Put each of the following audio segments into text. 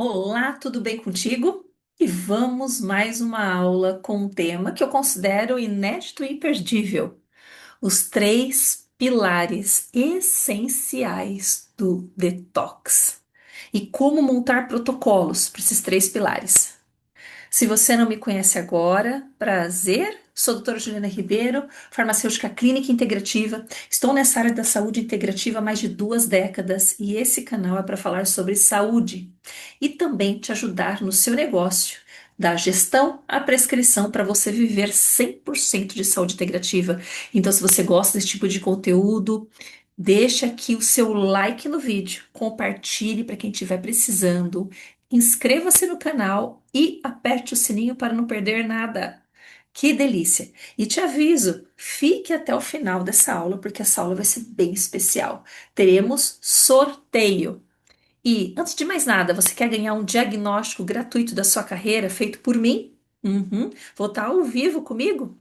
Olá, tudo bem contigo? E vamos mais uma aula com um tema que eu considero inédito e imperdível: os três pilares essenciais do detox e como montar protocolos para esses três pilares. Se você não me conhece agora, prazer. Sou a doutora Juliana Ribeiro, farmacêutica clínica integrativa. Estou nessa área da saúde integrativa há mais de 2 décadas e esse canal é para falar sobre saúde e também te ajudar no seu negócio, da gestão à prescrição para você viver 100% de saúde integrativa. Então, se você gosta desse tipo de conteúdo, deixa aqui o seu like no vídeo, compartilhe para quem estiver precisando. Inscreva-se no canal e aperte o sininho para não perder nada. Que delícia! E te aviso, fique até o final dessa aula, porque essa aula vai ser bem especial. Teremos sorteio. E, antes de mais nada, você quer ganhar um diagnóstico gratuito da sua carreira feito por mim? Vou estar ao vivo comigo?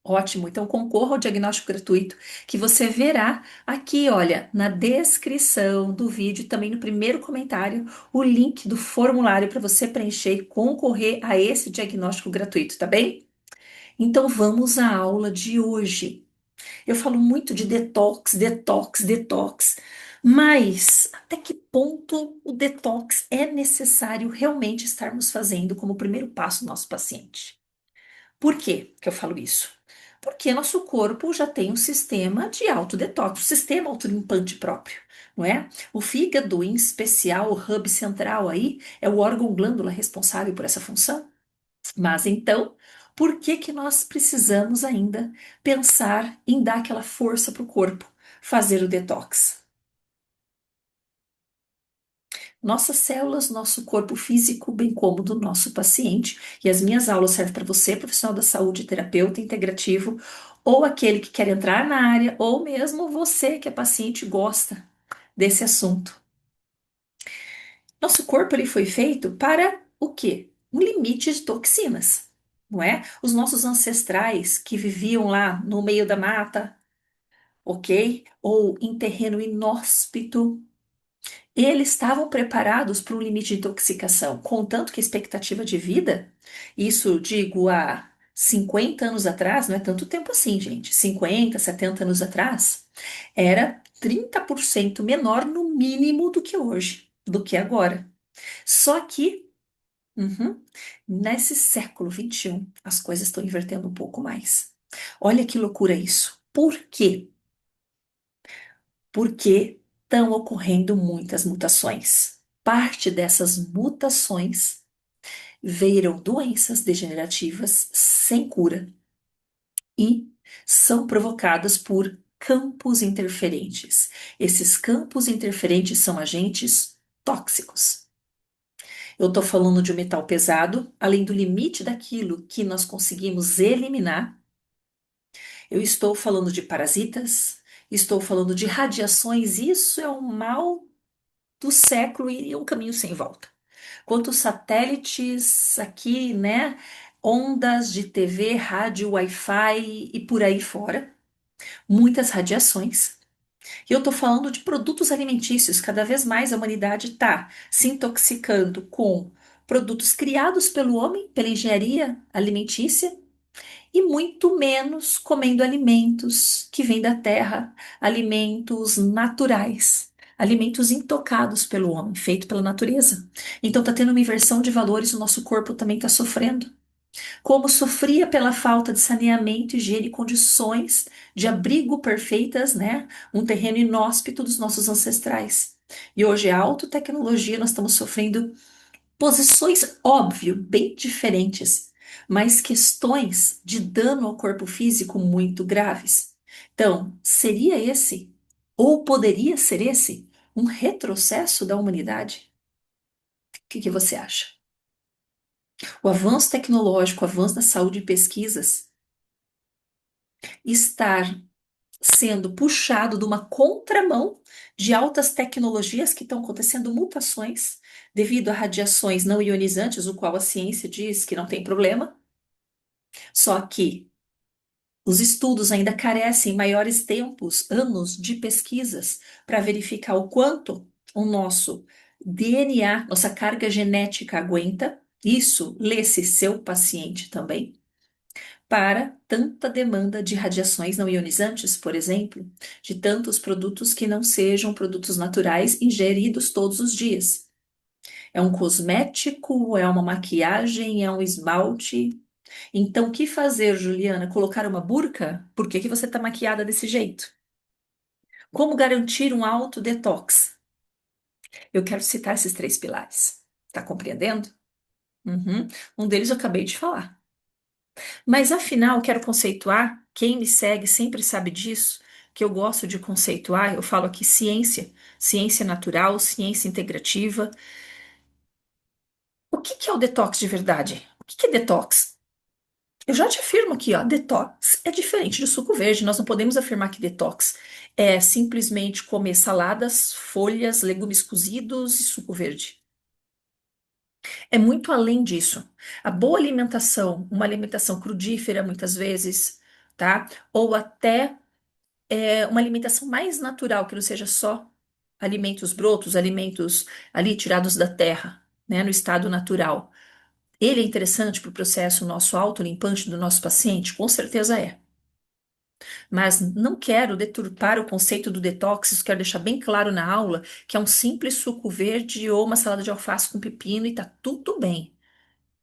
Ótimo, então concorra ao diagnóstico gratuito que você verá aqui, olha, na descrição do vídeo, e também no primeiro comentário, o link do formulário para você preencher e concorrer a esse diagnóstico gratuito, tá bem? Então vamos à aula de hoje. Eu falo muito de detox, detox, detox, mas até que ponto o detox é necessário realmente estarmos fazendo como primeiro passo no nosso paciente? Por que eu falo isso? Porque nosso corpo já tem um sistema de autodetox, um sistema autolimpante próprio, não é? O fígado, em especial, o hub central aí, é o órgão glândula responsável por essa função. Mas então, por que que nós precisamos ainda pensar em dar aquela força para o corpo, fazer o detox? Nossas células, nosso corpo físico, bem como do nosso paciente. E as minhas aulas servem para você, profissional da saúde, terapeuta integrativo, ou aquele que quer entrar na área, ou mesmo você que é paciente e gosta desse assunto. Nosso corpo ele foi feito para o quê? Um limite de toxinas, não é? Os nossos ancestrais que viviam lá no meio da mata, ok? Ou em terreno inóspito, eles estavam preparados para um limite de intoxicação, contanto que a expectativa de vida, isso digo há 50 anos atrás, não é tanto tempo assim, gente, 50, 70 anos atrás, era 30% menor no mínimo do que hoje, do que agora. Só que, uhum, nesse século XXI, as coisas estão invertendo um pouco mais. Olha que loucura isso. Por quê? Porque estão ocorrendo muitas mutações. Parte dessas mutações viram doenças degenerativas sem cura e são provocadas por campos interferentes. Esses campos interferentes são agentes tóxicos. Eu estou falando de um metal pesado, além do limite daquilo que nós conseguimos eliminar. Eu estou falando de parasitas, estou falando de radiações. Isso é um mal do século e um caminho sem volta. Quantos satélites aqui, né? Ondas de TV, rádio, Wi-Fi e por aí fora. Muitas radiações. E eu estou falando de produtos alimentícios. Cada vez mais a humanidade está se intoxicando com produtos criados pelo homem, pela engenharia alimentícia, e muito menos comendo alimentos que vêm da terra, alimentos naturais, alimentos intocados pelo homem, feito pela natureza. Então está tendo uma inversão de valores, o nosso corpo também está sofrendo. Como sofria pela falta de saneamento, higiene e condições de abrigo perfeitas, né? Um terreno inóspito dos nossos ancestrais. E hoje é alta tecnologia, nós estamos sofrendo posições, óbvio, bem diferentes, mas questões de dano ao corpo físico muito graves. Então, seria esse, ou poderia ser esse, um retrocesso da humanidade? O que que você acha? O avanço tecnológico, o avanço da saúde e pesquisas, estar sendo puxado de uma contramão de altas tecnologias que estão acontecendo mutações devido a radiações não ionizantes, o qual a ciência diz que não tem problema. Só que os estudos ainda carecem maiores tempos, anos de pesquisas para verificar o quanto o nosso DNA, nossa carga genética aguenta. Isso, lê-se seu paciente também. Para tanta demanda de radiações não ionizantes, por exemplo, de tantos produtos que não sejam produtos naturais ingeridos todos os dias. É um cosmético, é uma maquiagem, é um esmalte. Então, o que fazer, Juliana? Colocar uma burca? Por que que você está maquiada desse jeito? Como garantir um alto detox? Eu quero citar esses três pilares. Está compreendendo? Uhum. Um deles eu acabei de falar. Mas afinal, quero conceituar. Quem me segue sempre sabe disso, que eu gosto de conceituar. Eu falo aqui ciência, ciência natural, ciência integrativa. O que que é o detox de verdade? O que que é detox? Eu já te afirmo aqui, ó, detox é diferente do suco verde. Nós não podemos afirmar que detox é simplesmente comer saladas, folhas, legumes cozidos e suco verde. É muito além disso. A boa alimentação, uma alimentação crudífera muitas vezes, tá? Ou até uma alimentação mais natural, que não seja só alimentos brotos, alimentos ali tirados da terra, né, no estado natural. Ele é interessante para o processo nosso autolimpante do nosso paciente? Com certeza é. Mas não quero deturpar o conceito do detox, isso quero deixar bem claro na aula, que é um simples suco verde ou uma salada de alface com pepino e tá tudo bem,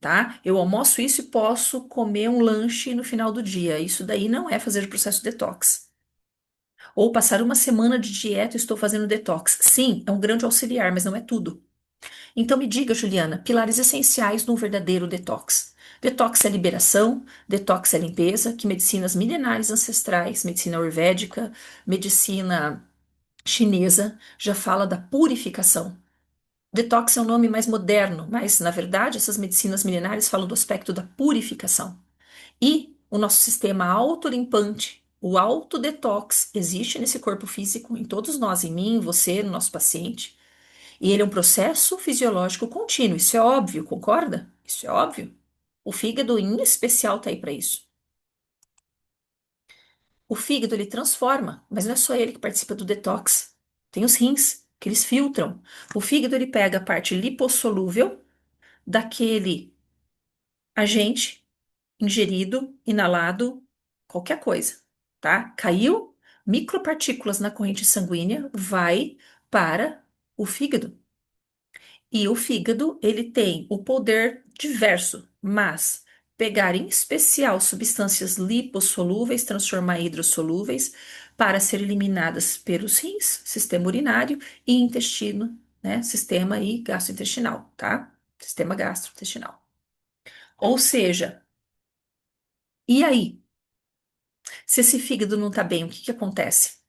tá? Eu almoço isso e posso comer um lanche no final do dia. Isso daí não é fazer o processo detox. Ou passar uma semana de dieta e estou fazendo detox. Sim, é um grande auxiliar, mas não é tudo. Então me diga, Juliana, pilares essenciais de um verdadeiro detox. Detox é liberação, detox é limpeza, que medicinas milenares ancestrais, medicina ayurvédica, medicina chinesa, já fala da purificação. Detox é um nome mais moderno, mas na verdade essas medicinas milenares falam do aspecto da purificação. E o nosso sistema autolimpante, o autodetox, existe nesse corpo físico, em todos nós, em mim, em você, no nosso paciente. E ele é um processo fisiológico contínuo. Isso é óbvio, concorda? Isso é óbvio. O fígado, em especial, está aí para isso. O fígado, ele transforma, mas não é só ele que participa do detox. Tem os rins, que eles filtram. O fígado, ele pega a parte lipossolúvel daquele agente ingerido, inalado, qualquer coisa, tá? Caiu, micropartículas na corrente sanguínea, vai para o fígado. E o fígado, ele tem o poder diverso, mas pegar em especial substâncias lipossolúveis, transformar em hidrossolúveis, para ser eliminadas pelos rins, sistema urinário e intestino, né? Sistema aí gastrointestinal, tá? Sistema gastrointestinal. Ou seja, e aí? Se esse fígado não está bem, o que que acontece?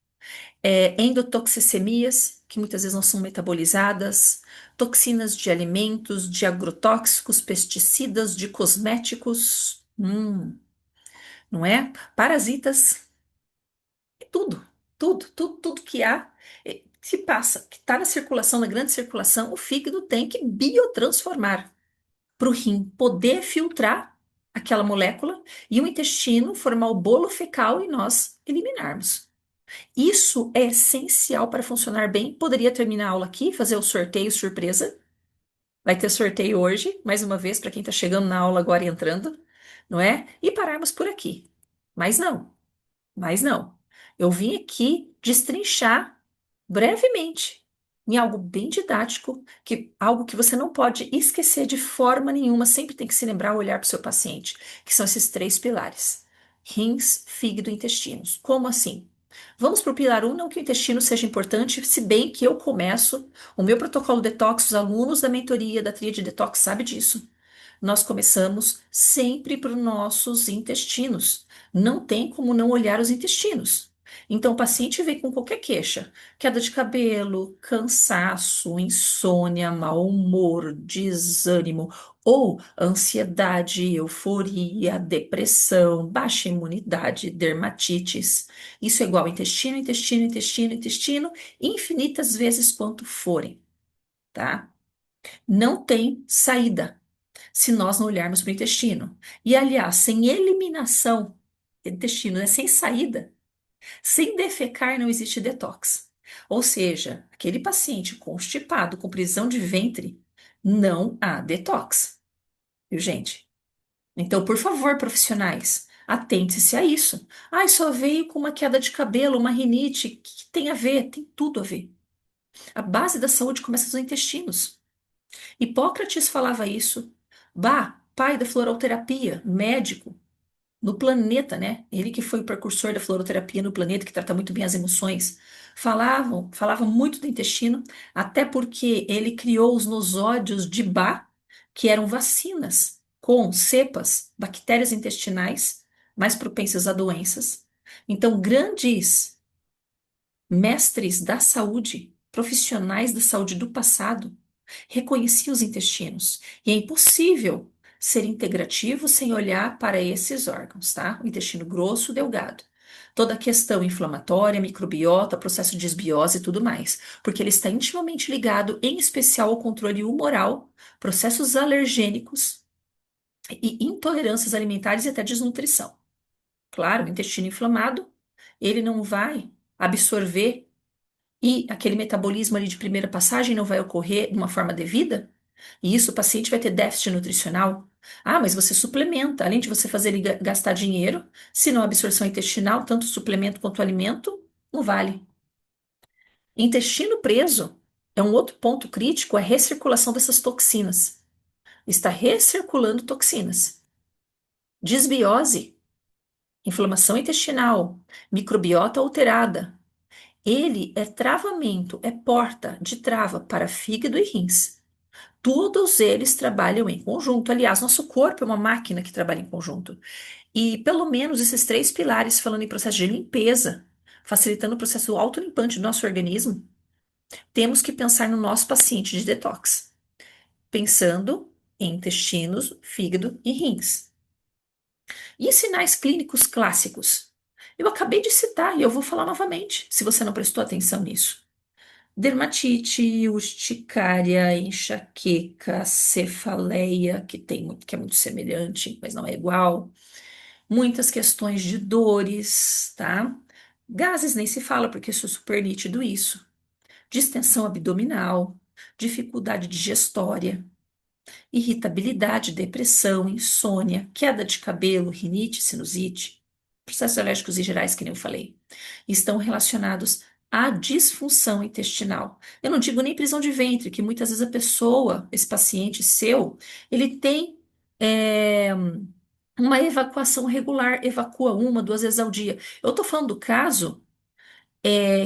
Endotoxicemias, que muitas vezes não são metabolizadas, toxinas de alimentos, de agrotóxicos, pesticidas, de cosméticos, não é? Parasitas, tudo, tudo que há, se passa, que está na circulação, na grande circulação, o fígado tem que biotransformar para o rim poder filtrar aquela molécula e o intestino formar o bolo fecal e nós eliminarmos. Isso é essencial para funcionar bem. Poderia terminar a aula aqui, fazer o sorteio surpresa. Vai ter sorteio hoje, mais uma vez, para quem está chegando na aula agora e entrando, não é? E pararmos por aqui. Mas não. Mas não. Eu vim aqui destrinchar brevemente em algo bem didático, algo que você não pode esquecer de forma nenhuma, sempre tem que se lembrar, olhar para o seu paciente, que são esses três pilares: rins, fígado e intestinos. Como assim? Vamos para o pilar 1, não que o intestino seja importante, se bem que eu começo o meu protocolo detox, os alunos da mentoria da Tríade Detox sabem disso. Nós começamos sempre por nossos intestinos. Não tem como não olhar os intestinos. Então, o paciente vem com qualquer queixa, queda de cabelo, cansaço, insônia, mau humor, desânimo, ou ansiedade, euforia, depressão, baixa imunidade, dermatites. Isso é igual intestino, intestino, intestino, intestino, infinitas vezes quanto forem, tá? Não tem saída se nós não olharmos para o intestino. E, aliás, sem eliminação do intestino, né, sem saída, sem defecar, não existe detox. Ou seja, aquele paciente constipado com prisão de ventre, não há detox, viu, gente? Então, por favor, profissionais, atente-se a isso. Ai, só veio com uma queda de cabelo, uma rinite. O que tem a ver? Tem tudo a ver. A base da saúde começa nos intestinos. Hipócrates falava isso. Bach, pai da fluoroterapia, médico no planeta, né? Ele que foi o precursor da fluoroterapia no planeta, que trata muito bem as emoções. Falava muito do intestino, até porque ele criou os nosódios de Bach, que eram vacinas com cepas, bactérias intestinais mais propensas a doenças. Então, grandes mestres da saúde, profissionais da saúde do passado, reconheciam os intestinos. E é impossível ser integrativo sem olhar para esses órgãos, tá? O intestino grosso, o delgado. Toda a questão inflamatória, microbiota, processo de desbiose e tudo mais, porque ele está intimamente ligado, em especial, ao controle humoral, processos alergênicos e intolerâncias alimentares e até desnutrição. Claro, o intestino inflamado, ele não vai absorver e aquele metabolismo ali de primeira passagem não vai ocorrer de uma forma devida, e isso o paciente vai ter déficit nutricional. Ah, mas você suplementa, além de você fazer ele gastar dinheiro, se não a absorção intestinal, tanto o suplemento quanto o alimento, não vale. Intestino preso é um outro ponto crítico, a recirculação dessas toxinas. Está recirculando toxinas. Desbiose, inflamação intestinal, microbiota alterada. Ele é travamento, é porta de trava para fígado e rins. Todos eles trabalham em conjunto. Aliás, nosso corpo é uma máquina que trabalha em conjunto. E pelo menos esses três pilares, falando em processo de limpeza, facilitando o processo autolimpante do nosso organismo, temos que pensar no nosso paciente de detox, pensando em intestinos, fígado e rins. E sinais clínicos clássicos? Eu acabei de citar e eu vou falar novamente, se você não prestou atenção nisso. Dermatite, urticária, enxaqueca, cefaleia, que é muito semelhante, mas não é igual. Muitas questões de dores, tá? Gases nem se fala, porque isso é super nítido isso. Distensão abdominal, dificuldade digestória, irritabilidade, depressão, insônia, queda de cabelo, rinite, sinusite, processos alérgicos e gerais, que nem eu falei, estão relacionados à disfunção intestinal. Eu não digo nem prisão de ventre, que muitas vezes a pessoa, esse paciente seu, ele tem uma evacuação regular, evacua uma, duas vezes ao dia. Eu estou falando do caso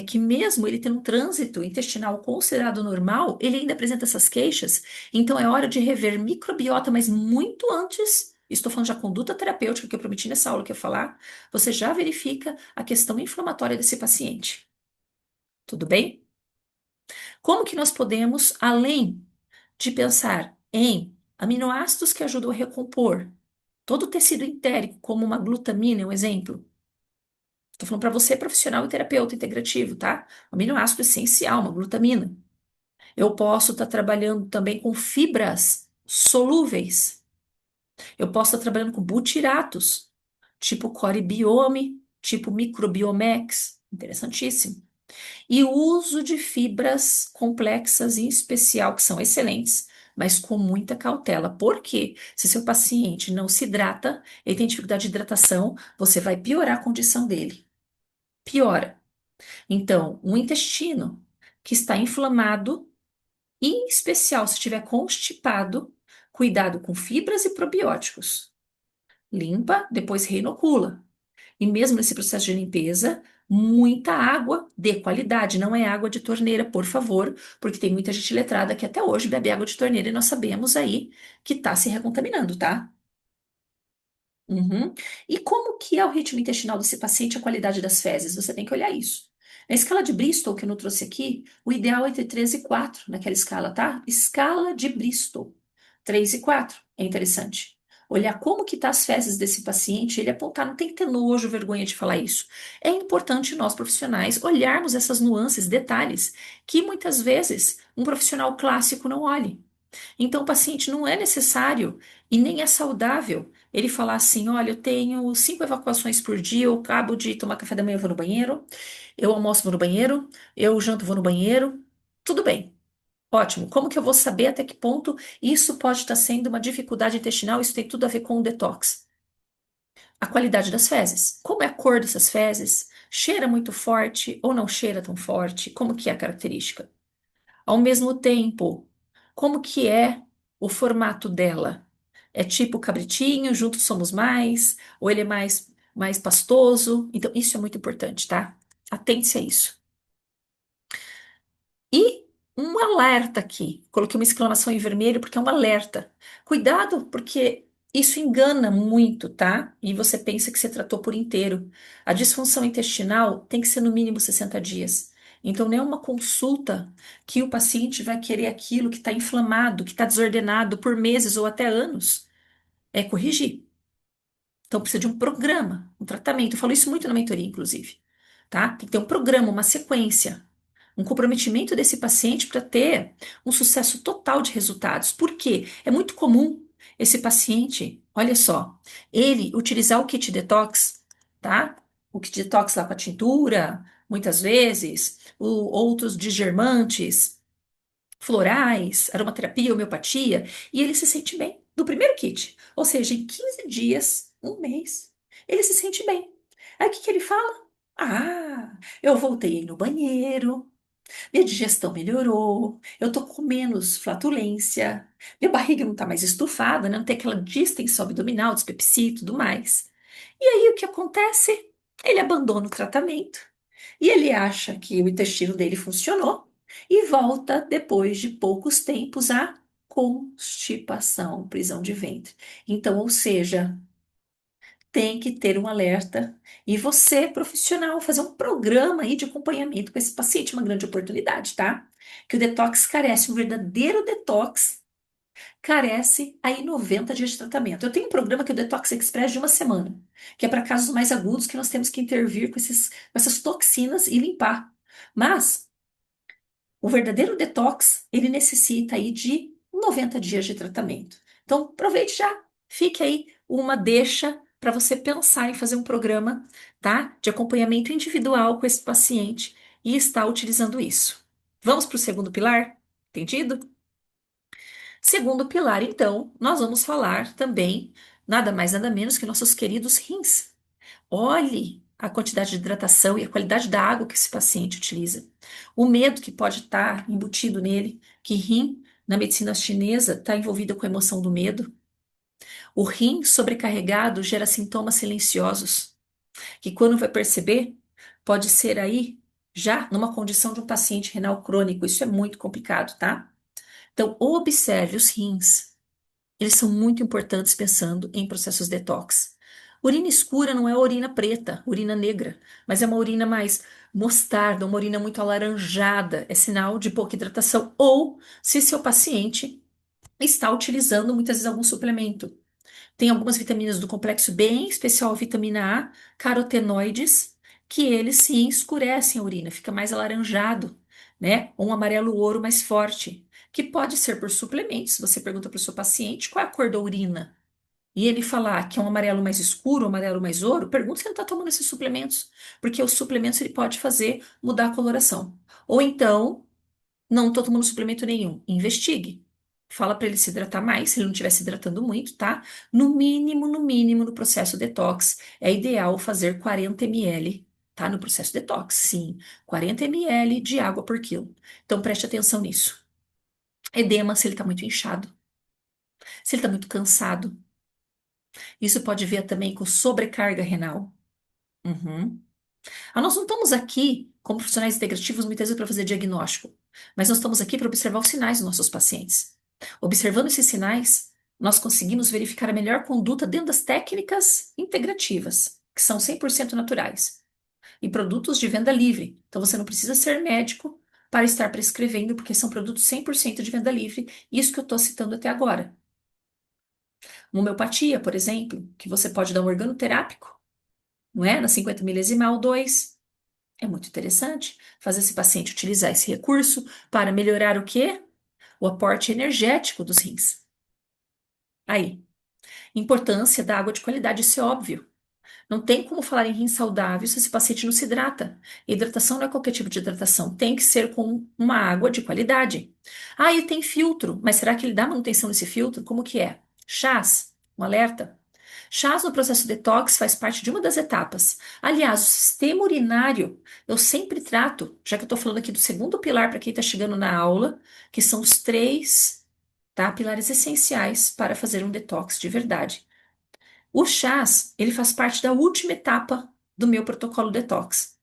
que mesmo ele tendo um trânsito intestinal considerado normal, ele ainda apresenta essas queixas. Então é hora de rever microbiota, mas muito antes, estou falando já conduta terapêutica que eu prometi nessa aula que eu ia falar, você já verifica a questão inflamatória desse paciente. Tudo bem? Como que nós podemos, além de pensar em aminoácidos que ajudam a recompor todo o tecido entérico, como uma glutamina, é um exemplo. Estou falando para você, profissional e terapeuta integrativo, tá? Aminoácido essencial, uma glutamina. Eu posso estar trabalhando também com fibras solúveis. Eu posso estar trabalhando com butiratos, tipo Core Biome, tipo Microbiomex. Interessantíssimo. E o uso de fibras complexas, em especial, que são excelentes, mas com muita cautela. Porque se seu paciente não se hidrata, ele tem dificuldade de hidratação, você vai piorar a condição dele. Piora. Então, um intestino que está inflamado, e em especial se estiver constipado, cuidado com fibras e probióticos. Limpa, depois reinocula. E mesmo nesse processo de limpeza, muita água de qualidade, não é água de torneira, por favor, porque tem muita gente letrada que até hoje bebe água de torneira e nós sabemos aí que está se recontaminando, tá? Uhum. E como que é o ritmo intestinal desse paciente, a qualidade das fezes? Você tem que olhar isso. Na escala de Bristol, que eu não trouxe aqui, o ideal é entre 3 e 4 naquela escala, tá? Escala de Bristol. 3 e 4 é interessante. Olhar como que tá as fezes desse paciente, ele apontar, não tem que ter nojo, vergonha de falar isso. É importante nós, profissionais, olharmos essas nuances, detalhes, que muitas vezes um profissional clássico não olhe. Então, o paciente não é necessário e nem é saudável ele falar assim: olha, eu tenho 5 evacuações por dia, eu acabo de tomar café da manhã, eu vou no banheiro, eu almoço, vou no banheiro, eu janto, vou no banheiro. Tudo bem, ótimo. Como que eu vou saber até que ponto isso pode estar sendo uma dificuldade intestinal? Isso tem tudo a ver com o detox. A qualidade das fezes. Como é a cor dessas fezes? Cheira muito forte ou não cheira tão forte? Como que é a característica? Ao mesmo tempo, como que é o formato dela? É tipo cabritinho, juntos somos mais, ou ele é mais pastoso? Então, isso é muito importante, tá? Atente-se a isso. E um alerta aqui. Coloquei uma exclamação em vermelho porque é um alerta. Cuidado, porque isso engana muito, tá? E você pensa que você tratou por inteiro. A disfunção intestinal tem que ser no mínimo 60 dias. Então, não é uma consulta que o paciente vai querer aquilo que está inflamado, que está desordenado por meses ou até anos. É corrigir. Então, precisa de um programa, um tratamento. Eu falo isso muito na mentoria, inclusive. Tá? Tem que ter um programa, uma sequência, um comprometimento desse paciente para ter um sucesso total de resultados. Por quê? É muito comum esse paciente, olha só, ele utilizar o kit detox, tá? O kit detox lá com a tintura, muitas vezes, outros desgermantes florais, aromaterapia, homeopatia, e ele se sente bem do primeiro kit. Ou seja, em 15 dias, um mês, ele se sente bem. Aí o que que ele fala? Ah, eu voltei no banheiro, minha digestão melhorou, eu tô com menos flatulência, minha barriga não tá mais estufada, né? Não tem aquela distensão abdominal, dispepsia e tudo mais. E aí o que acontece? Ele abandona o tratamento e ele acha que o intestino dele funcionou e volta depois de poucos tempos à constipação, prisão de ventre. Então, ou seja, tem que ter um alerta e você, profissional, fazer um programa aí de acompanhamento com esse paciente, uma grande oportunidade, tá? Que o detox carece, um verdadeiro detox carece aí 90 dias de tratamento. Eu tenho um programa que é o Detox Express de uma semana, que é para casos mais agudos que nós temos que intervir com essas toxinas e limpar. Mas o verdadeiro detox, ele necessita aí de 90 dias de tratamento. Então, aproveite já, fique aí uma deixa para você pensar em fazer um programa, tá? De acompanhamento individual com esse paciente e estar utilizando isso. Vamos para o segundo pilar? Entendido? Segundo pilar, então, nós vamos falar também, nada mais nada menos que nossos queridos rins. Olhe a quantidade de hidratação e a qualidade da água que esse paciente utiliza. O medo que pode estar embutido nele, que rim, na medicina chinesa, está envolvida com a emoção do medo. O rim sobrecarregado gera sintomas silenciosos, que quando vai perceber, pode ser aí já numa condição de um paciente renal crônico. Isso é muito complicado, tá? Então, observe os rins. Eles são muito importantes pensando em processos detox. Urina escura não é urina preta, urina negra, mas é uma urina mais mostarda, uma urina muito alaranjada, é sinal de pouca hidratação. Ou se seu paciente está utilizando muitas vezes algum suplemento. Tem algumas vitaminas do complexo B, em especial a vitamina A, carotenoides, que eles sim escurecem a urina, fica mais alaranjado, né? Ou um amarelo ouro mais forte, que pode ser por suplementos. Você pergunta para o seu paciente qual é a cor da urina. E ele falar que é um amarelo mais escuro, um amarelo mais ouro, pergunta se ele está tomando esses suplementos, porque os suplementos ele pode fazer mudar a coloração. Ou então não estou tomando suplemento nenhum. Investigue. Fala para ele se hidratar mais, se ele não estiver se hidratando muito, tá? No mínimo, no processo detox, é ideal fazer 40 ml, tá? No processo detox, sim. 40 ml de água por quilo. Então preste atenção nisso. Edema, se ele está muito inchado, se ele está muito cansado. Isso pode ver também com sobrecarga renal. Uhum. Nós não estamos aqui como profissionais integrativos muitas vezes para fazer diagnóstico, mas nós estamos aqui para observar os sinais dos nossos pacientes. Observando esses sinais, nós conseguimos verificar a melhor conduta dentro das técnicas integrativas, que são 100% naturais, e produtos de venda livre. Então você não precisa ser médico para estar prescrevendo, porque são produtos 100% de venda livre, isso que eu estou citando até agora. Uma homeopatia, por exemplo, que você pode dar um organoterápico, não é? Na 50 milesimal 2. É muito interessante fazer esse paciente utilizar esse recurso para melhorar o quê? O aporte energético dos rins. Aí. Importância da água de qualidade, isso é óbvio. Não tem como falar em rim saudável se esse paciente não se hidrata. Hidratação não é qualquer tipo de hidratação, tem que ser com uma água de qualidade. Ah, e tem filtro, mas será que ele dá manutenção nesse filtro? Como que é? Chás, um alerta. Chás no processo detox faz parte de uma das etapas. Aliás, o sistema urinário eu sempre trato, já que eu estou falando aqui do segundo pilar para quem está chegando na aula, que são os três, tá, pilares essenciais para fazer um detox de verdade. O chás, ele faz parte da última etapa do meu protocolo detox,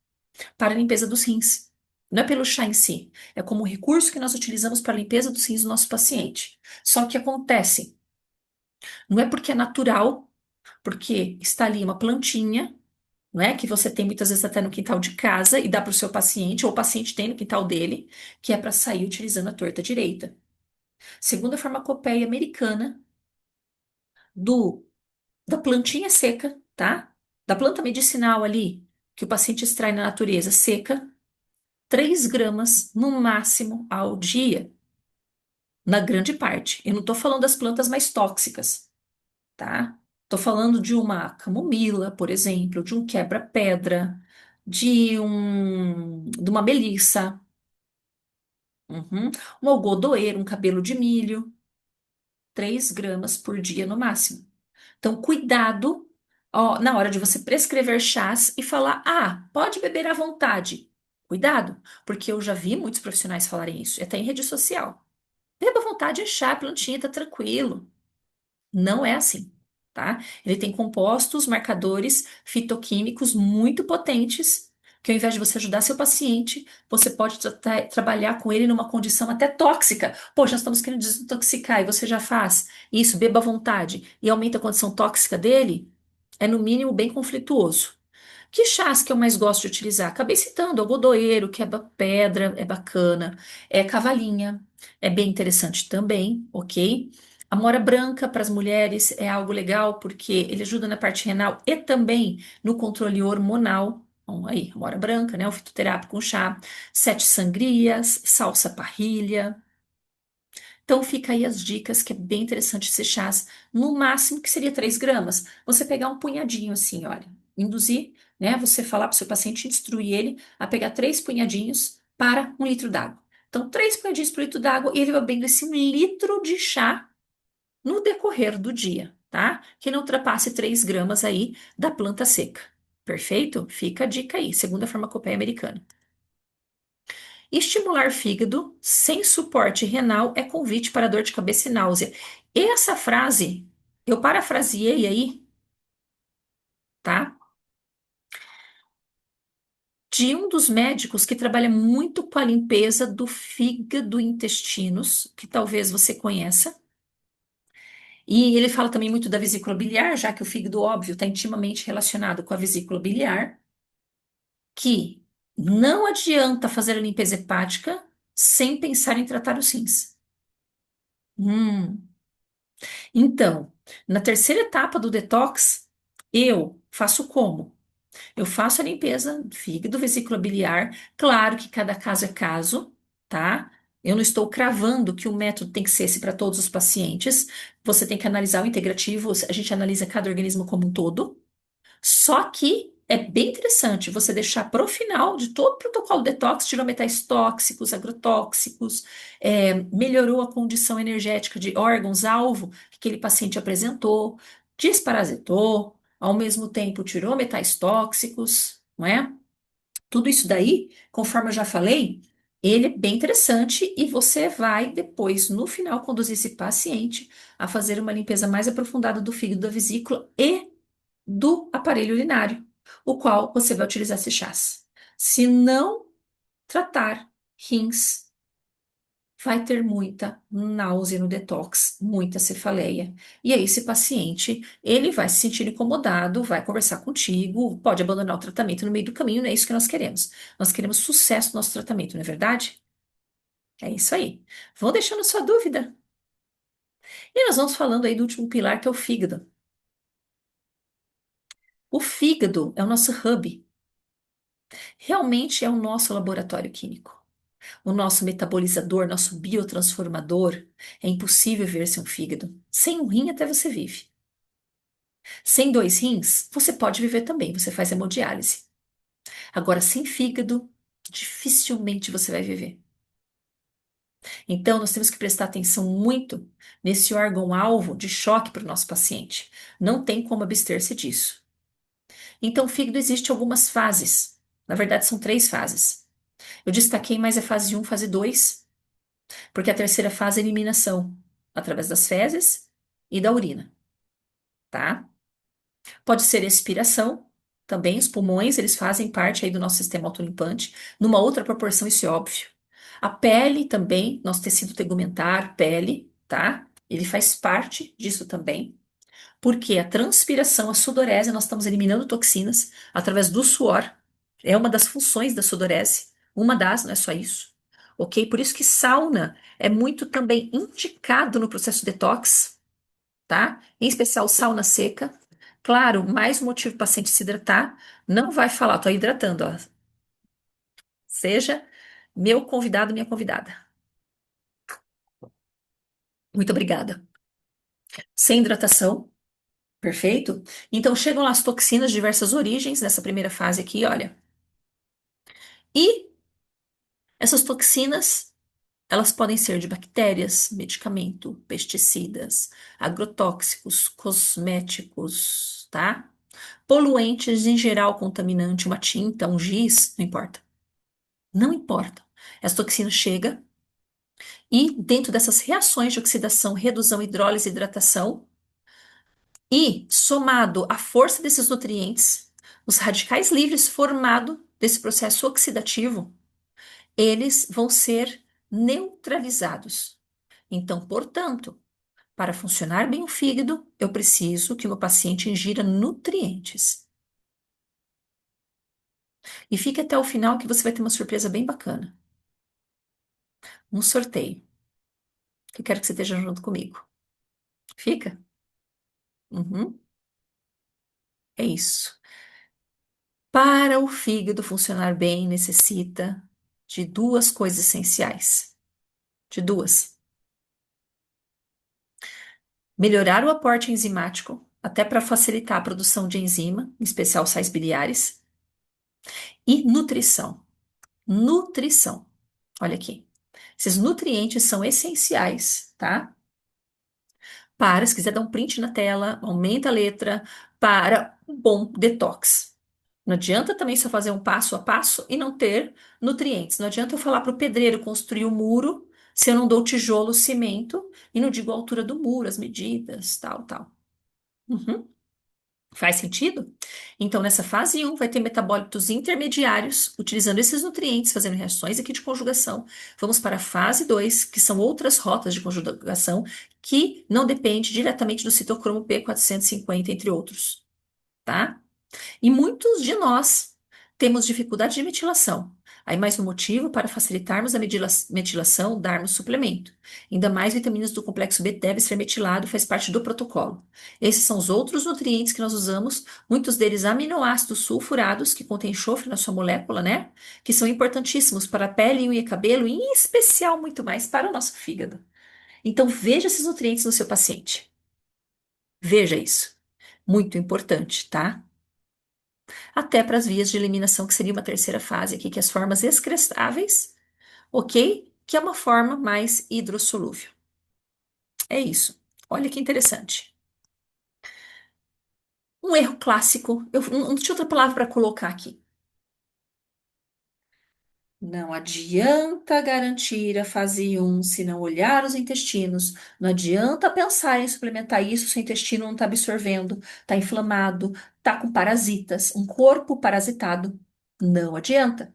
para a limpeza dos rins. Não é pelo chá em si, é como um recurso que nós utilizamos para a limpeza dos rins do nosso paciente. Só que acontece, não é porque é natural, porque está ali uma plantinha, não é? Que você tem muitas vezes até no quintal de casa e dá para o seu paciente, ou o paciente tem no quintal dele, que é para sair utilizando a torta direita. Segundo a farmacopeia americana, do da plantinha seca, tá? Da planta medicinal ali, que o paciente extrai na natureza seca, 3 gramas no máximo ao dia, na grande parte. Eu não tô falando das plantas mais tóxicas, tá? Tô falando de uma camomila, por exemplo, de um quebra-pedra, de uma melissa, uhum, um algodoeiro, um cabelo de milho, 3 gramas por dia no máximo. Então, cuidado, ó, na hora de você prescrever chás e falar, ah, pode beber à vontade. Cuidado, porque eu já vi muitos profissionais falarem isso, e até em rede social. Beba à vontade, é chá, plantinha, tá tranquilo. Não é assim, tá? Ele tem compostos, marcadores fitoquímicos muito potentes, que ao invés de você ajudar seu paciente, você pode trabalhar com ele numa condição até tóxica. Poxa, nós estamos querendo desintoxicar e você já faz isso, beba à vontade e aumenta a condição tóxica dele, é no mínimo bem conflituoso. Que chás que eu mais gosto de utilizar? Acabei citando algodoeiro, quebra-pedra, é bacana. É cavalinha, é bem interessante também, ok? Amora branca para as mulheres é algo legal porque ele ajuda na parte renal e também no controle hormonal. Bom, aí, amora branca, né? O fitoterápico com chá. Sete sangrias, salsa parrilha. Então fica aí as dicas, que é bem interessante esses chás. No máximo, que seria 3 gramas. Você pegar um punhadinho assim, olha. Induzir, né? Você falar para o seu paciente, instruir ele a pegar 3 punhadinhos para 1 litro d'água. Então, 3 punhadinhos por litro d'água e ele vai bebendo esse 1 litro de chá no decorrer do dia, tá? Que não ultrapasse 3 gramas aí da planta seca. Perfeito? Fica a dica aí, segundo a farmacopeia americana. Estimular fígado sem suporte renal é convite para dor de cabeça e náusea. Essa frase eu parafraseei aí, tá? De um dos médicos que trabalha muito com a limpeza do fígado e intestinos, que talvez você conheça. E ele fala também muito da vesícula biliar, já que o fígado, óbvio, está intimamente relacionado com a vesícula biliar, que não adianta fazer a limpeza hepática sem pensar em tratar os rins. Hum. Então, na terceira etapa do detox, eu faço como? Eu faço a limpeza do fígado, vesícula biliar. Claro que cada caso é caso, tá? Eu não estou cravando que o método tem que ser esse para todos os pacientes. Você tem que analisar o integrativo, a gente analisa cada organismo como um todo. Só que é bem interessante você deixar para o final de todo o protocolo detox, tirou metais tóxicos, agrotóxicos, melhorou a condição energética de órgãos-alvo que aquele paciente apresentou, desparasitou, ao mesmo tempo tirou metais tóxicos, não é? Tudo isso daí, conforme eu já falei, ele é bem interessante e você vai depois, no final, conduzir esse paciente a fazer uma limpeza mais aprofundada do fígado, da vesícula e do aparelho urinário, o qual você vai utilizar esses chás. Se não tratar rins, vai ter muita náusea no detox, muita cefaleia. E aí, esse paciente, ele vai se sentir incomodado, vai conversar contigo, pode abandonar o tratamento no meio do caminho, não é isso que nós queremos. Nós queremos sucesso no nosso tratamento, não é verdade? É isso aí. Vou deixando sua dúvida. E nós vamos falando aí do último pilar, que é o fígado. O fígado é o nosso hub, realmente é o nosso laboratório químico. O nosso metabolizador, nosso biotransformador, é impossível viver sem um fígado. Sem um rim até você vive. Sem dois rins, você pode viver também, você faz hemodiálise. Agora, sem fígado, dificilmente você vai viver. Então, nós temos que prestar atenção muito nesse órgão-alvo de choque para o nosso paciente. Não tem como abster-se disso. Então, o fígado existe algumas fases. Na verdade, são três fases. Eu destaquei mais a fase um, fase 2, porque a terceira fase é a eliminação, através das fezes e da urina, tá? Pode ser expiração, também os pulmões, eles fazem parte aí do nosso sistema autolimpante, numa outra proporção, isso é óbvio. A pele também, nosso tecido tegumentar, pele, tá? Ele faz parte disso também, porque a transpiração, a sudorese, nós estamos eliminando toxinas através do suor, é uma das funções da sudorese, uma das, não é só isso, ok? Por isso que sauna é muito também indicado no processo detox, tá? Em especial sauna seca. Claro, mais um motivo para o paciente se hidratar. Não vai falar, tô hidratando, ó. Seja meu convidado, minha convidada. Muito obrigada. Sem hidratação, perfeito? Então chegam lá as toxinas de diversas origens nessa primeira fase aqui, olha. E essas toxinas, elas podem ser de bactérias, medicamento, pesticidas, agrotóxicos, cosméticos, tá? Poluentes em geral, contaminante, uma tinta, um giz, não importa. Não importa. Essa toxina chega e, dentro dessas reações de oxidação, redução, hidrólise, hidratação, e somado à força desses nutrientes, os radicais livres formados desse processo oxidativo, eles vão ser neutralizados. Então, portanto, para funcionar bem o fígado, eu preciso que o meu paciente ingira nutrientes. E fique até o final que você vai ter uma surpresa bem bacana. Um sorteio, que eu quero que você esteja junto comigo. Fica? Uhum, é isso. Para o fígado funcionar bem, necessita de duas coisas essenciais. De duas. Melhorar o aporte enzimático, até para facilitar a produção de enzima, em especial sais biliares, e nutrição. Nutrição. Olha aqui. Esses nutrientes são essenciais, tá? Para, se quiser dar um print na tela, aumenta a letra, para um bom detox. Não adianta também só fazer um passo a passo e não ter nutrientes. Não adianta eu falar para o pedreiro construir o muro se eu não dou tijolo, cimento e não digo a altura do muro, as medidas, tal, tal. Uhum. Faz sentido? Então, nessa fase um vai ter metabólitos intermediários, utilizando esses nutrientes, fazendo reações aqui de conjugação. Vamos para a fase 2 que são outras rotas de conjugação, que não depende diretamente do citocromo P450, entre outros, tá? E muitos de nós temos dificuldade de metilação. Aí, mais um motivo para facilitarmos a metilação, darmos suplemento. Ainda mais vitaminas do complexo B deve ser metilado, faz parte do protocolo. Esses são os outros nutrientes que nós usamos, muitos deles aminoácidos sulfurados, que contêm enxofre na sua molécula, né? Que são importantíssimos para a pele, unha e cabelo, e em especial muito mais para o nosso fígado. Então, veja esses nutrientes no seu paciente. Veja isso. Muito importante, tá? Até para as vias de eliminação, que seria uma terceira fase aqui, que é as formas excretáveis, ok? Que é uma forma mais hidrossolúvel. É isso. Olha que interessante. Um erro clássico, eu não tinha outra palavra para colocar aqui. Não adianta garantir a fase um se não olhar os intestinos. Não adianta pensar em suplementar isso se o intestino não está absorvendo, está inflamado, está com parasitas, um corpo parasitado. Não adianta.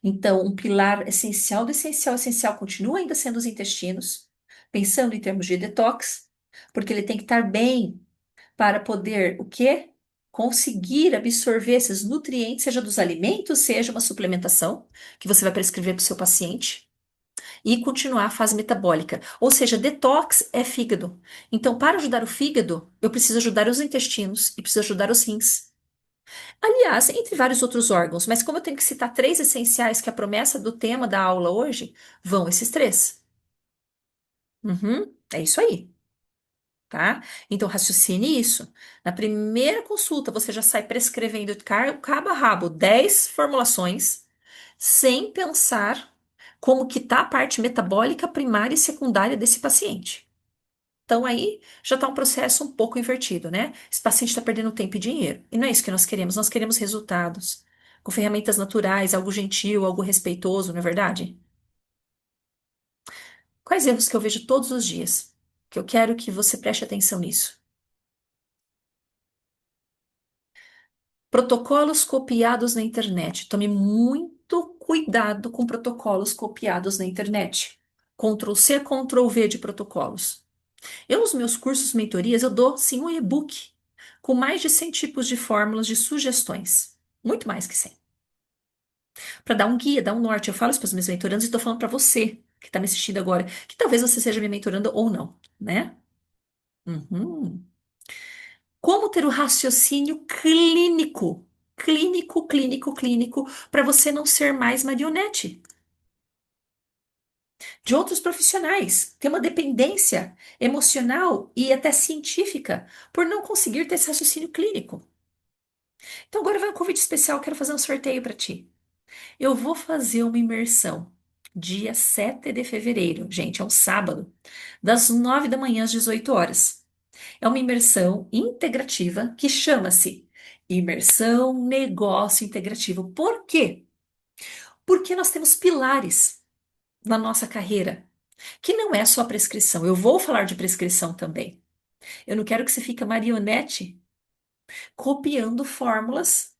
Então, um pilar essencial do essencial, essencial continua ainda sendo os intestinos, pensando em termos de detox, porque ele tem que estar bem para poder o quê? Conseguir absorver esses nutrientes, seja dos alimentos, seja uma suplementação que você vai prescrever para o seu paciente, e continuar a fase metabólica. Ou seja, detox é fígado. Então, para ajudar o fígado, eu preciso ajudar os intestinos e preciso ajudar os rins. Aliás, entre vários outros órgãos, mas como eu tenho que citar três essenciais, que é a promessa do tema da aula hoje, vão esses três. Uhum, é isso aí, tá? Então, raciocine isso. Na primeira consulta, você já sai prescrevendo cabo a rabo 10 formulações, sem pensar como que tá a parte metabólica primária e secundária desse paciente. Então, aí já está um processo um pouco invertido, né? Esse paciente está perdendo tempo e dinheiro. E não é isso que nós queremos resultados. Com ferramentas naturais, algo gentil, algo respeitoso, não é verdade? Quais erros que eu vejo todos os dias? Que eu quero que você preste atenção nisso. Protocolos copiados na internet. Tome muito cuidado com protocolos copiados na internet. Ctrl C, Ctrl V de protocolos. Eu, nos meus cursos, mentorias, eu dou sim um e-book com mais de 100 tipos de fórmulas de sugestões. Muito mais que 100. Para dar um guia, dar um norte. Eu falo isso para os meus mentorandos e estou falando para você que está me assistindo agora, que talvez você seja minha mentoranda ou não, né? Uhum. Como ter o raciocínio clínico, clínico, para você não ser mais marionete de outros profissionais, ter uma dependência emocional e até científica por não conseguir ter esse raciocínio clínico. Então agora vai um convite especial, quero fazer um sorteio para ti. Eu vou fazer uma imersão dia 7 de fevereiro, gente, é um sábado, das 9 da manhã às 18 horas. É uma imersão integrativa que chama-se Imersão Negócio Integrativo. Por quê? Porque nós temos pilares na nossa carreira, que não é só prescrição. Eu vou falar de prescrição também. Eu não quero que você fique marionete copiando fórmulas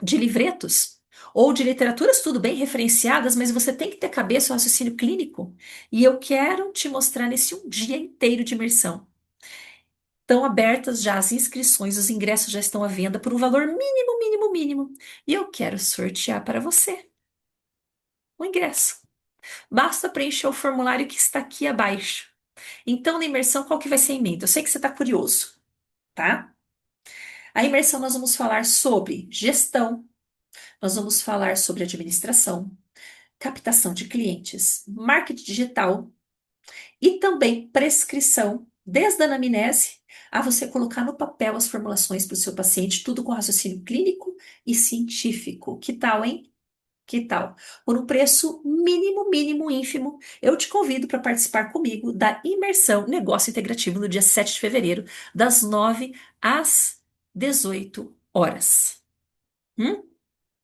de livretos ou de literaturas, tudo bem referenciadas, mas você tem que ter cabeça, o raciocínio clínico. E eu quero te mostrar nesse um dia inteiro de imersão. Estão abertas já as inscrições, os ingressos já estão à venda por um valor mínimo, mínimo, mínimo. E eu quero sortear para você o ingresso. Basta preencher o formulário que está aqui abaixo. Então, na imersão, qual que vai ser a emenda? Eu sei que você está curioso, tá? A imersão nós vamos falar sobre gestão, nós vamos falar sobre administração, captação de clientes, marketing digital e também prescrição, desde a anamnese a você colocar no papel as formulações para o seu paciente, tudo com raciocínio clínico e científico. Que tal, hein? Que tal? Por um preço mínimo, mínimo, ínfimo, eu te convido para participar comigo da imersão Negócio Integrativo no dia 7 de fevereiro, das 9 às 18 horas. Hum?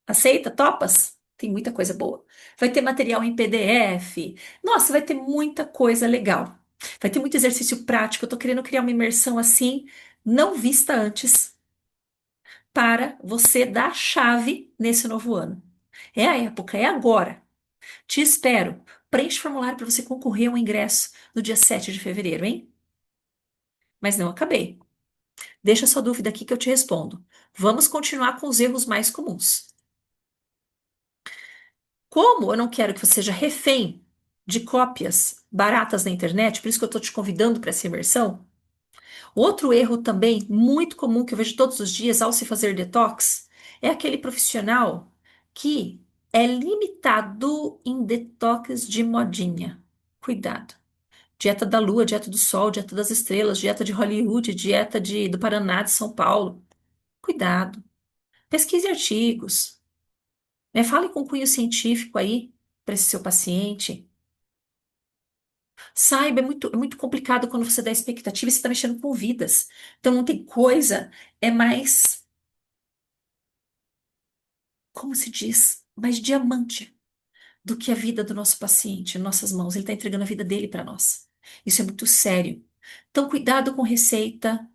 Aceita? Topas? Tem muita coisa boa. Vai ter material em PDF. Nossa, vai ter muita coisa legal. Vai ter muito exercício prático. Eu tô querendo criar uma imersão assim, não vista antes, para você dar a chave nesse novo ano. É a época, é agora. Te espero. Preenche o formulário para você concorrer ao ingresso no dia 7 de fevereiro, hein? Mas não acabei. Deixa sua dúvida aqui que eu te respondo. Vamos continuar com os erros mais comuns. Como eu não quero que você seja refém de cópias baratas na internet, por isso que eu estou te convidando para essa imersão. Outro erro também muito comum que eu vejo todos os dias ao se fazer detox é aquele profissional que é limitado em detox de modinha. Cuidado. Dieta da lua, dieta do sol, dieta das estrelas, dieta de Hollywood, do Paraná, de São Paulo. Cuidado. Pesquise artigos. Né? Fale com cunho científico aí para esse seu paciente. Saiba, é muito complicado quando você dá expectativa e você está mexendo com vidas. Então, não tem coisa, é mais, como se diz, mais diamante do que a vida do nosso paciente em nossas mãos. Ele está entregando a vida dele para nós. Isso é muito sério. Então, cuidado com receita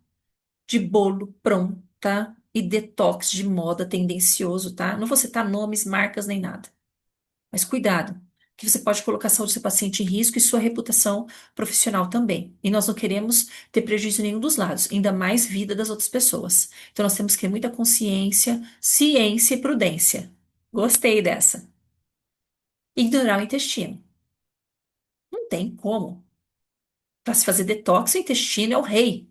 de bolo pronta e detox de moda tendencioso, tá? Não vou citar nomes, marcas nem nada. Mas cuidado, que você pode colocar a saúde do seu paciente em risco e sua reputação profissional também. E nós não queremos ter prejuízo em nenhum dos lados, ainda mais vida das outras pessoas. Então nós temos que ter muita consciência, ciência e prudência. Gostei dessa. Ignorar o intestino. Não tem como. Para se fazer detox, o intestino é o rei.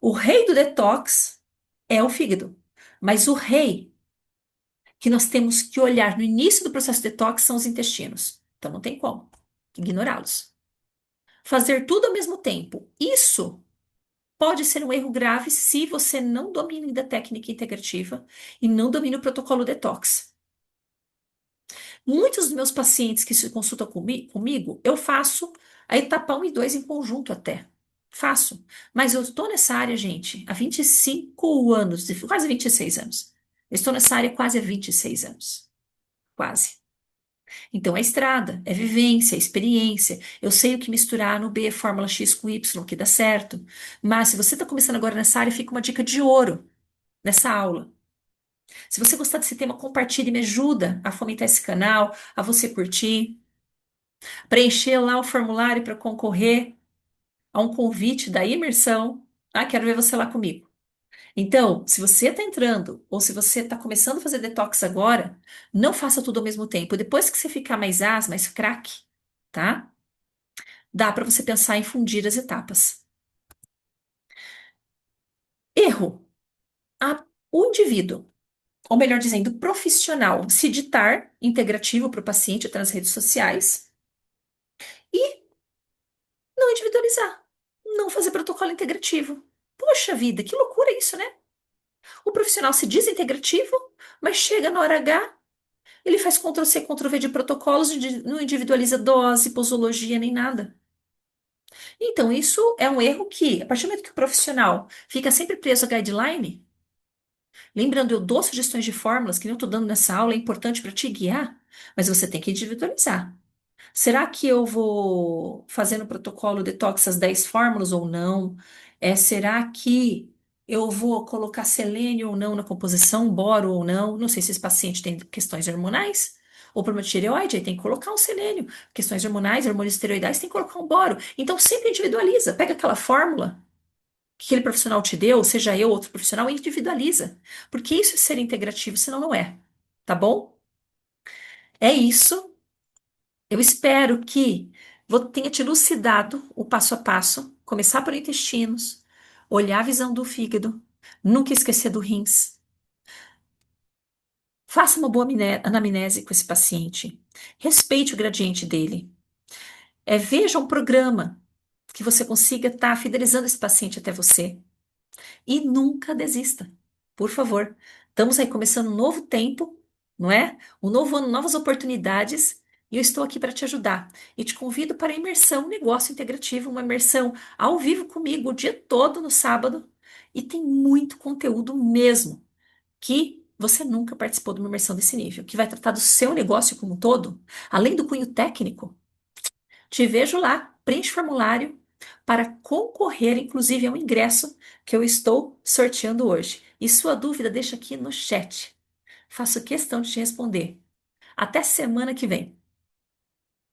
O rei do detox é o fígado. Mas o rei que nós temos que olhar no início do processo de detox são os intestinos. Então não tem como ignorá-los. Fazer tudo ao mesmo tempo. Isso pode ser um erro grave se você não domina ainda a técnica integrativa e não domina o protocolo detox. Muitos dos meus pacientes que se consultam comigo, eu faço a etapa 1 e 2 em conjunto até. Faço. Mas eu estou nessa área, gente, há 25 anos, quase 26 anos. Eu estou nessa área quase há 26 anos. Quase. Então é estrada, é vivência, é experiência. Eu sei o que misturar no B, fórmula X com Y, que dá certo. Mas se você está começando agora nessa área, fica uma dica de ouro nessa aula. Se você gostar desse tema, compartilhe, me ajuda a fomentar esse canal, a você curtir, preencher lá o formulário para concorrer a um convite da imersão. Ah, quero ver você lá comigo. Então, se você está entrando ou se você está começando a fazer detox agora, não faça tudo ao mesmo tempo. Depois que você ficar mais ás, mais craque, tá? Dá para você pensar em fundir as etapas. Erro. O indivíduo, ou melhor dizendo, o profissional, se ditar integrativo para o paciente até nas redes sociais e não individualizar, não fazer protocolo integrativo. Poxa vida, que loucura isso, né? O profissional se diz integrativo, mas chega na hora H, ele faz Ctrl+C, Ctrl+V de protocolos, não individualiza dose, posologia, nem nada. Então, isso é um erro que, a partir do momento que o profissional fica sempre preso a guideline, lembrando, eu dou sugestões de fórmulas que nem eu estou dando nessa aula, é importante para te guiar, mas você tem que individualizar. Será que eu vou fazer no protocolo detox as 10 fórmulas ou não? Será que eu vou colocar selênio ou não na composição, boro ou não? Não sei se esse paciente tem questões hormonais ou problema de tireoide, aí tem que colocar um selênio. Questões hormonais, hormônios esteroidais, tem que colocar um boro. Então sempre individualiza. Pega aquela fórmula que aquele profissional te deu, seja eu ou outro profissional, e individualiza. Porque isso é ser integrativo, senão não é. Tá bom? É isso. Eu espero que tenha te elucidado o passo a passo, começar por intestinos, olhar a visão do fígado, nunca esquecer do rins. Faça uma boa anamnese com esse paciente. Respeite o gradiente dele. Veja um programa que você consiga estar fidelizando esse paciente até você. E nunca desista. Por favor. Estamos aí começando um novo tempo, não é? Um novo ano, novas oportunidades. E eu estou aqui para te ajudar. E te convido para a imersão Negócio Integrativo, uma imersão ao vivo comigo o dia todo no sábado. E tem muito conteúdo mesmo que você nunca participou de uma imersão desse nível, que vai tratar do seu negócio como um todo, além do cunho técnico. Te vejo lá, preenche o formulário para concorrer, inclusive, ao ingresso que eu estou sorteando hoje. E sua dúvida, deixa aqui no chat. Faço questão de te responder. Até semana que vem.